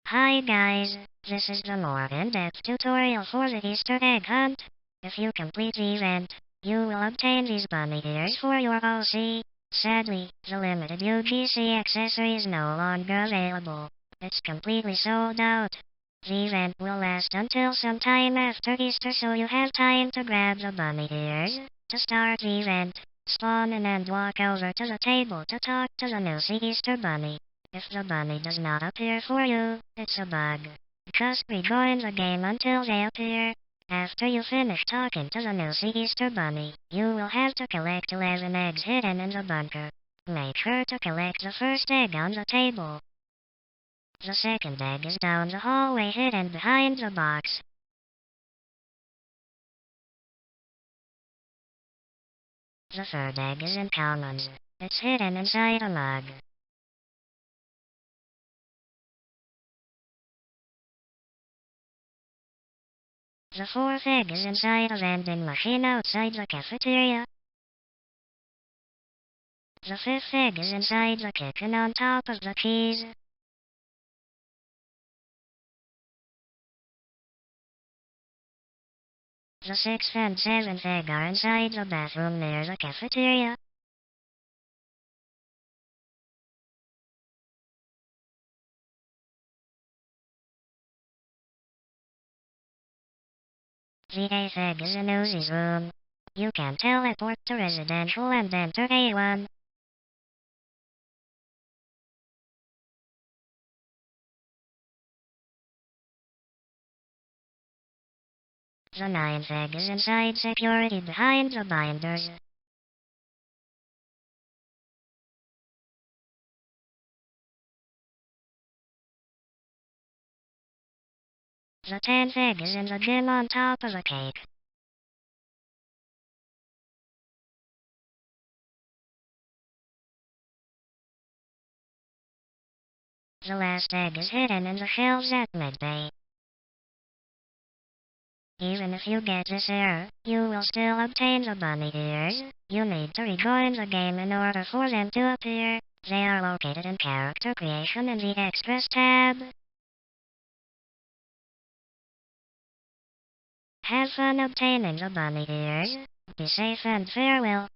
Hi guys, this is the more in-depth tutorial for the Easter egg hunt. If you complete the event, you will obtain these bunny ears for your OC. Sadly, the limited UGC accessory is no longer available. It's completely sold out. The event will last until sometime after Easter, so you have time to grab the bunny ears. To start the event, spawn in and walk over to the table to talk to the new Easter bunny. If the bunny does not appear for you, it's a bug. Just rejoin the game until they appear. After you finish talking to the new Easter bunny, you will have to collect 11 eggs hidden in the bunker. Make sure to collect the first egg on the table. The second egg is down the hallway hidden behind the box. The third egg is in commons. It's hidden inside a mug. The fourth egg is inside a vending machine outside the cafeteria. The fifth egg is inside the kitchen on top of the cheese. The sixth and seventh egg are inside the bathroom near the cafeteria. The eighth egg is in Uzi's room. You can teleport to residential and enter A1. The ninth egg is inside security behind the binders. The 10th egg is in the gym on top of a cake. The last egg is hidden in the shelves at midday. Even if you get this error, you will still obtain the bunny ears. You need to rejoin the game in order for them to appear. They are located in character creation in the extras tab. Have fun obtaining the bunny ears. Be safe and farewell.